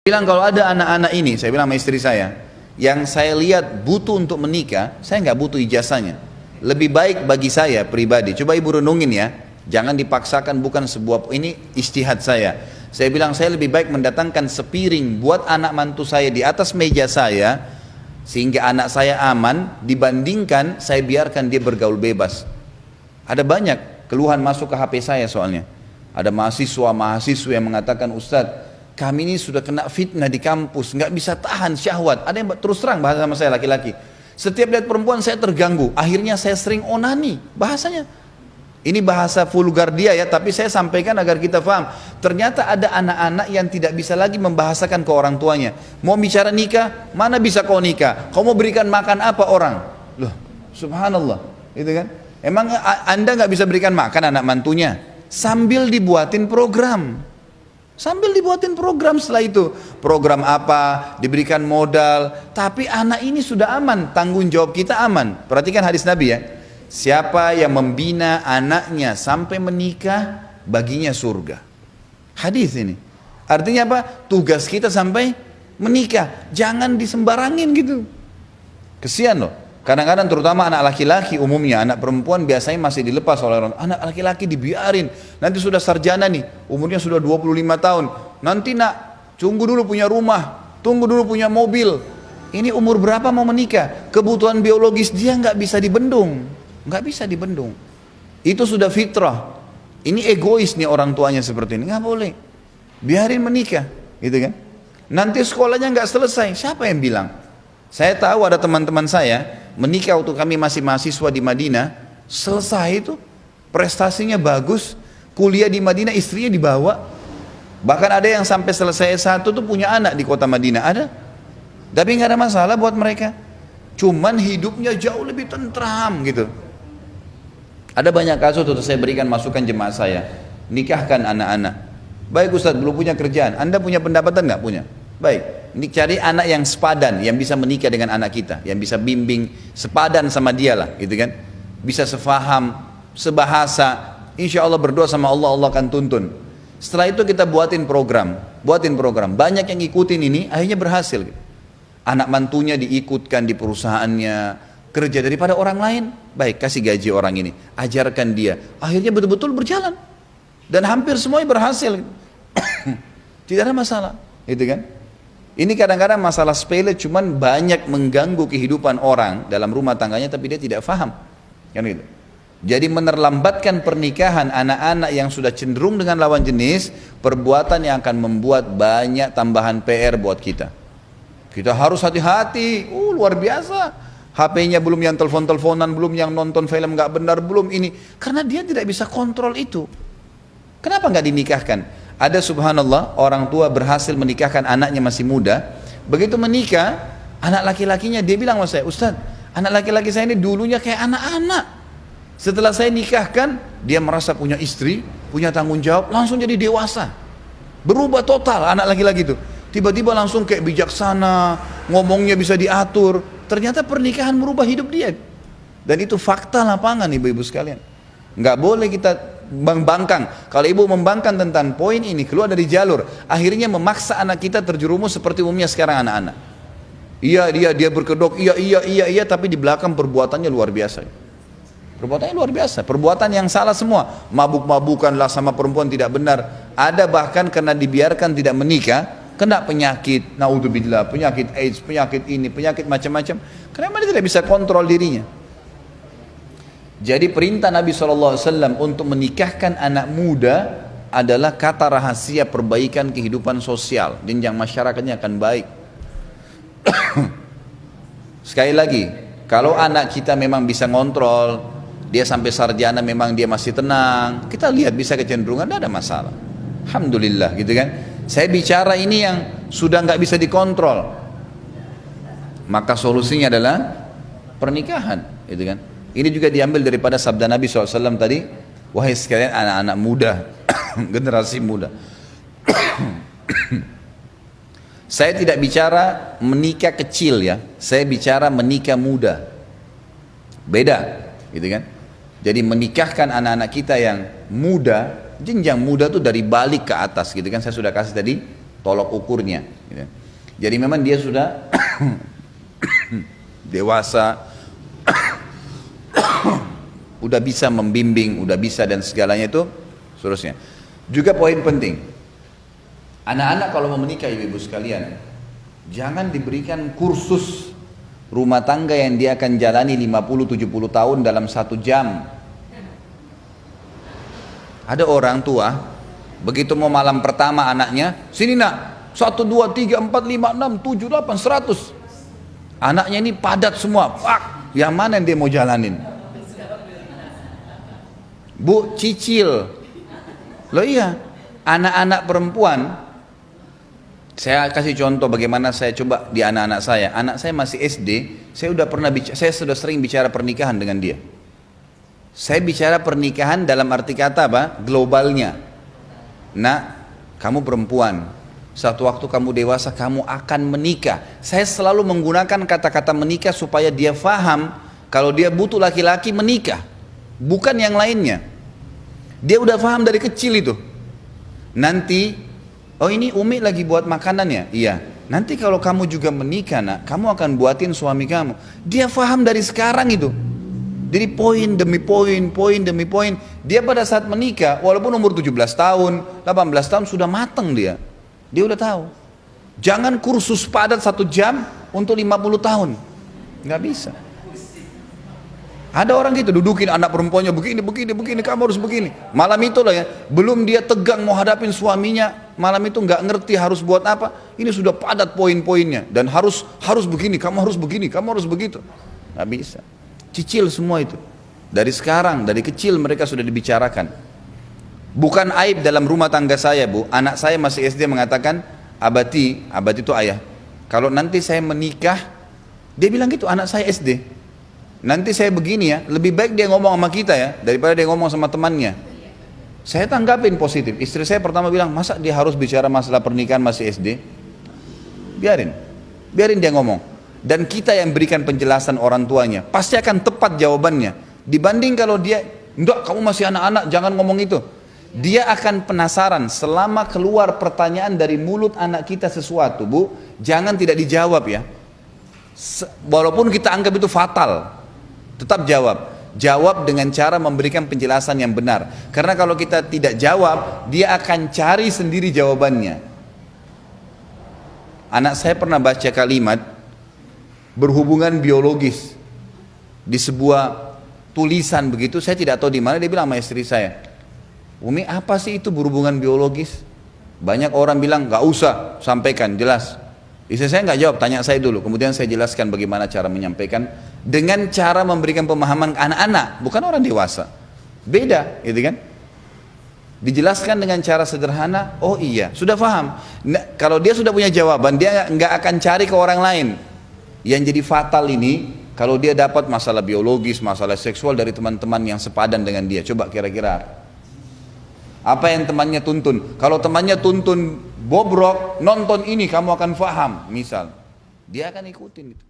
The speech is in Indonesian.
Bilang kalau ada anak-anak ini, saya bilang sama istri saya, yang saya lihat butuh untuk menikah, saya nggak butuh ijazahnya. Lebih baik bagi saya pribadi. Coba ibu renungin ya, jangan dipaksakan, bukan sebuah, ini ijtihad saya. Saya bilang saya lebih baik mendatangkan sepiring buat anak mantu saya di atas meja saya, sehingga anak saya aman, dibandingkan saya biarkan dia bergaul bebas. Ada banyak keluhan masuk ke HP saya soalnya. Ada mahasiswa yang mengatakan, Ustadz, kami ini sudah kena fitnah di kampus, nggak bisa tahan syahwat. Ada yang terus terang bahasa sama saya, laki-laki. Setiap lihat perempuan saya terganggu, akhirnya saya sering onani, bahasanya. Ini bahasa vulgar dia ya, tapi saya sampaikan agar kita paham. Ternyata ada anak-anak yang tidak bisa lagi membahasakan ke orang tuanya. Mau bicara nikah, mana bisa kau nikah? Kau mau berikan makan apa orang? Loh, subhanallah, gitu kan? Emang anda nggak bisa berikan makan anak mantunya? Sambil dibuatin program. Setelah itu program apa, diberikan modal, tapi anak ini sudah aman, tanggung jawab kita aman. Perhatikan hadis Nabi ya, siapa yang membina anaknya sampai menikah, baginya surga. Hadis ini artinya apa? Tugas kita sampai menikah, jangan disembarangin gitu. Kesian loh, kadang-kadang terutama anak laki-laki, umumnya anak perempuan biasanya masih dilepas oleh orang. Anak laki-laki dibiarin, nanti sudah sarjana nih, umurnya sudah 25 tahun, nanti nak, tunggu dulu punya rumah, tunggu dulu punya mobil. Ini umur berapa mau menikah? Kebutuhan biologis dia nggak bisa dibendung, nggak bisa dibendung. Itu sudah fitrah. Ini egois nih orang tuanya seperti ini, nggak boleh. Biarin menikah, gitu kan? Nanti sekolahnya nggak selesai, siapa yang bilang? Saya tahu ada teman-teman saya menikah waktu kami masih mahasiswa di Madinah, selesai itu prestasinya bagus, kuliah di Madinah, istrinya dibawa, bahkan ada yang sampai selesai S1 tuh punya anak di kota Madinah, ada. Tapi nggak ada masalah buat mereka, cuman hidupnya jauh lebih tentram gitu. Ada banyak kasus tuh saya berikan masukan jemaah saya, nikahkan anak-anak. Baik Ustadz, belum punya kerjaan, Anda punya pendapatan nggak? Punya. Baik, ini cari anak yang sepadan, yang bisa menikah dengan anak kita, yang bisa bimbing, sepadan sama dia lah, gitu kan? Bisa sefaham, sebahasa, insya Allah berdoa sama Allah, Allah akan tuntun. Setelah itu kita buatin program, banyak yang ikutin ini, akhirnya berhasil. Anak mantunya diikutkan di perusahaannya, kerja daripada orang lain, baik kasih gaji orang ini, ajarkan dia, akhirnya betul-betul berjalan, dan hampir semuanya berhasil, tidak ada masalah, gitu kan? Ini kadang-kadang masalah sepele, cuman banyak mengganggu kehidupan orang dalam rumah tangganya, tapi dia tidak faham, kan gitu. Jadi menerlambatkan pernikahan anak-anak yang sudah cenderung dengan lawan jenis, perbuatan yang akan membuat banyak tambahan PR buat kita. Kita harus hati-hati, luar biasa. HP-nya belum yang telepon-teleponan, belum yang nonton film nggak benar, belum ini, karena dia tidak bisa kontrol itu. Kenapa nggak dinikahkan? Ada subhanallah orang tua berhasil menikahkan anaknya masih muda. Begitu menikah, anak laki-lakinya dia bilang sama saya, Ustadz, anak laki-laki saya ini dulunya kayak anak-anak. Setelah saya nikahkan, dia merasa punya istri, punya tanggung jawab, langsung jadi dewasa. Berubah total anak laki-laki itu. Tiba-tiba langsung kayak bijaksana, ngomongnya bisa diatur. Ternyata pernikahan merubah hidup dia. Dan itu fakta lapangan ibu-ibu sekalian. Nggak boleh kita membangkang. Kalau ibu membangkang tentang poin ini, keluar dari jalur, akhirnya memaksa anak kita terjerumus seperti umumnya sekarang anak-anak. Iya dia berkedok, iya, tapi di belakang perbuatannya luar biasa. Perbuatannya luar biasa, perbuatan yang salah semua. Mabuk-mabukanlah sama perempuan tidak benar. Ada bahkan karena dibiarkan tidak menikah, kena penyakit, naudzubillah, penyakit AIDS, penyakit ini, penyakit macam-macam. Karena dia tidak bisa kontrol dirinya. Jadi perintah Nabi SAW untuk menikahkan anak muda adalah kata rahasia perbaikan kehidupan sosial, jenjang masyarakatnya akan baik. Sekali lagi, kalau anak kita memang bisa ngontrol, dia sampai sarjana memang dia masih tenang, kita lihat bisa kecenderungan, tidak ada masalah. Alhamdulillah gitu kan. Saya bicara ini yang sudah nggak bisa dikontrol, maka solusinya adalah pernikahan, gitu kan. Ini juga diambil daripada sabda Nabi SAW tadi, wahai sekalian anak-anak muda, generasi muda. Saya tidak bicara menikah kecil ya, saya bicara menikah muda. Beda, gitu kan. Jadi menikahkan anak-anak kita yang muda, jenjang muda tuh dari balik ke atas, gitu kan. Saya sudah kasih tadi tolok ukurnya. Gitu. Jadi memang dia sudah dewasa, udah bisa membimbing, udah bisa dan segalanya itu seterusnya. Juga poin penting, anak-anak kalau mau menikah ibu-ibu sekalian, jangan diberikan kursus rumah tangga yang dia akan jalani 50-70 tahun dalam 1 jam. Ada orang tua, begitu mau malam pertama anaknya, sini nak, 1, 2, 3, 4, 5, 6, 7, 8, 100. Anaknya ini padat semua, yang mana yang dia mau jalanin? Bu, cicil. Loh iya, anak-anak perempuan, saya kasih contoh bagaimana saya coba di anak-anak saya. Anak saya masih SD, saya sudah sering bicara pernikahan dengan dia. Saya bicara pernikahan dalam arti kata apa? Globalnya. Nak, kamu perempuan, satu waktu kamu dewasa kamu akan menikah. Saya selalu menggunakan kata-kata menikah supaya dia faham kalau dia butuh laki-laki menikah, bukan yang lainnya. Dia udah paham dari kecil itu. Nanti, oh ini Umi lagi buat makanannya? Iya. Nanti kalau kamu juga menikah nak, kamu akan buatin suami kamu. Dia paham dari sekarang itu. Jadi poin demi poin, poin demi poin. Dia pada saat menikah, walaupun umur 17 tahun, 18 tahun sudah matang dia. Dia udah tahu. Jangan kursus padat 1 jam untuk 50 tahun. Nggak bisa. Ada orang gitu, dudukin anak perempuannya begini, kamu harus begini. Malam itu lah ya, belum dia tegang mau hadapin suaminya, malam itu nggak ngerti harus buat apa. Ini sudah padat poin-poinnya dan harus begini, kamu harus begini, kamu harus begitu. Nggak bisa. Cicil semua itu. Dari sekarang, dari kecil mereka sudah dibicarakan. Bukan aib dalam rumah tangga saya, Bu. Anak saya masih SD mengatakan, abati itu ayah. Kalau nanti saya menikah, dia bilang gitu, anak saya SD. Nanti saya begini ya, lebih baik dia ngomong sama kita ya, daripada dia ngomong sama temannya. Saya tanggapin positif. Istri saya pertama bilang, masa dia harus bicara masalah pernikahan masih SD? Biarin dia ngomong. Dan kita yang berikan penjelasan orang tuanya, pasti akan tepat jawabannya. Dibanding kalau dia, enggak kamu masih anak-anak, jangan ngomong itu. Dia akan penasaran selama keluar pertanyaan dari mulut anak kita sesuatu, Bu, jangan tidak dijawab ya. Walaupun kita anggap itu fatal, tetap jawab. Jawab dengan cara memberikan penjelasan yang benar. Karena kalau kita tidak jawab, dia akan cari sendiri jawabannya. Anak saya pernah baca kalimat berhubungan biologis di sebuah tulisan begitu, saya tidak tahu di mana. Dia bilang sama istri saya, Umi apa sih itu berhubungan biologis? Banyak orang bilang gak usah sampaikan, jelas. Istri saya nggak jawab, tanya saya dulu. Kemudian saya jelaskan bagaimana cara menyampaikan dengan cara memberikan pemahaman ke anak-anak, bukan orang dewasa. Beda, gitu kan? Dijelaskan dengan cara sederhana. Oh iya, sudah paham. Nah, kalau dia sudah punya jawaban, dia nggak akan cari ke orang lain. Yang jadi fatal ini, kalau dia dapat masalah biologis, masalah seksual dari teman-teman yang sepadan dengan dia. Coba kira-kira apa yang temannya tuntun? Kalau temannya tuntun bobrok, nonton ini kamu akan faham, misal, dia akan ikutin itu.